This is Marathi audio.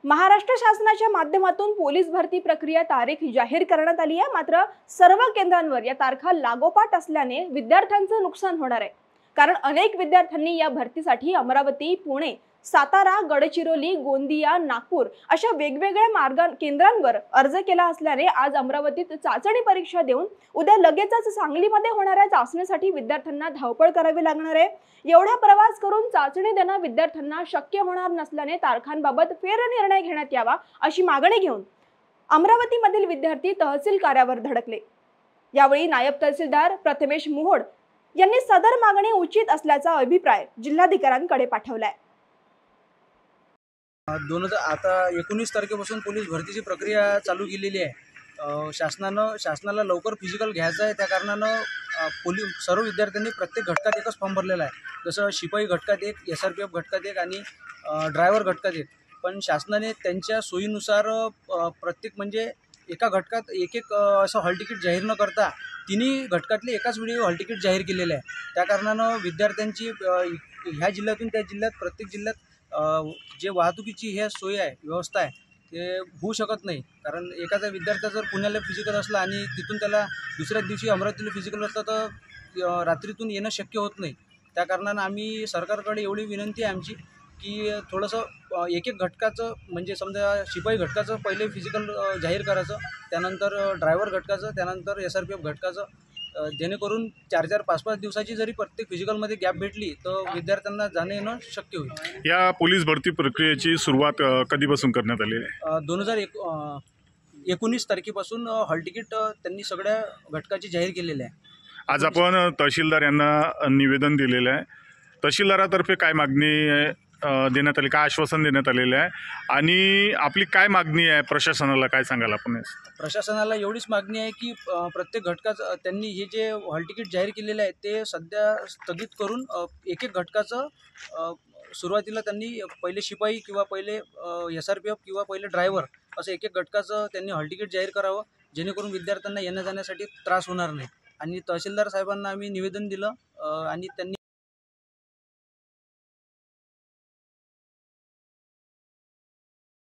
महाराष्ट्र शासनाच्या माध्यमातून पोलीस भरती प्रक्रिया तारीख जाहीर करण्यात आली आहे। मात्र सर्व केंद्रांवर या तारखा लागोपाठ असल्याने विद्यार्थ्यांचं नुकसान होणार आहे। कारण अनेक विद्यार्थ्यांनी या भरतीसाठी अमरावती, पुणे, सातारा, गडचिरोली, गोंदिया, नागपूर अशा वेगवेगळ्या केंद्रांवर अर्ज केला असल्याने आज अमरावतीत चाचणी परीक्षा देऊन उद्या लगेचच सांगलीमध्ये होणाऱ्या चाचणीसाठी विद्यार्थ्यांना धावपळ करावी लागणार आहे। एवढा प्रवास करून चाचणी देणं विद्यार्थ्यांना शक्य होणार नसल्याने तारखांबाबत फेरनिर्णय घेण्यात यावा अशी मागणी घेऊन अमरावतीमधील विद्यार्थी तहसील कार्यालयावर धडकले। यावेळी नायब तहसीलदार प्रथमेश मोहोड यांनी सदर मागणी उचित असल्याचा अभिप्राय जिल्हाधिकाऱ्यांकडे पाठवलाय। आता 19 तारखेपासून पोलीस भरतीची प्रक्रिया चालू केलेली आहे। शासनाला लवकर फिजिकल घ्यायचं आहे, त्या कारणानं सर्व विद्यार्थ्यांनी प्रत्येक घटकात एकच फॉर्म भरलेला आहे। जसं शिपाई घटकात एक, SRPF घटकात एक आणि ड्रायव्हर घटकात एक। पण शासनाने त्यांच्या सोयीनुसार प्रत्येक म्हणजे एका घटकात एक असं हॉल तिकीट जाहीर न करता तिन्ही घटकातले एकाच वेळी हॉल तिकीट जाहीर केलेलं आहे। त्या कारणानं विद्यार्थ्यांची ह्या जिल्ह्यातून त्या जिल्ह्यात प्रत्येक जिल्ह्यात जे वाहतुकीची हे सोय आहे, व्यवस्था आहे, ते होऊ शकत नाही। कारण एखादा विद्यार्थी जर पुण्याला फिजिकल असला आणि तिथून त्याला दुसऱ्याच दिवशी अमरावतीला फिजिकल असलं तर रात्रीतून येणं शक्य होत नाही। त्या कारणानं आम्ही सरकारकडे एवढी विनंती आहे आमची की थोडंसं एक घटकाचं म्हणजे समजा शिपाई घटकाचं पहिले फिजिकल जाहीर करायचं, त्यानंतर ड्रायव्हर घटकाचं, त्यानंतर SRPF घटकाचं, जेणेकरून 4-4, 5-5 दिवसाची जरी प्रत्येक फिजिकलमध्ये गॅप भेटली तर विद्यार्थ्यांना जाणं येणं शक्य होईल। या पोलीस भरती प्रक्रियेची सुरुवात कधीपासून करण्यात आली आहे? 2019 तारखेपासून हॉल तिकीट त्यांनी सगळ्या घटकाची जाहीर केलेले आहे। आज आपण तहसीलदार यांना निवेदन दिलेलं आहे। तहसीलदारातर्फे काय मागणी देण्यात आली, काय आश्वासन देण्यात आलेलं आहे आणि आपली काय मागणी आहे प्रशासनाला, काय सांगाल आपण? प्रशासनाला एवढीच मागणी आहे की प्रत्येक घटकाचं त्यांनी हे जे हॉल तिकीट जाहीर केलेलं आहे ते सध्या स्थगित करून एक घटकाचं सुरुवातीला त्यांनी पहिले शिपाई किंवा पहिले SRPF किंवा पहिले ड्रायव्हर असं एक घटकाचं त्यांनी हॉल तिकीट जाहीर करावं, जेणेकरून विद्यार्थ्यांना येण्या जाण्यासाठी त्रास होणार नाही। आणि तहसीलदार साहेबांना आम्ही निवेदन दिलं आणि त्यांनी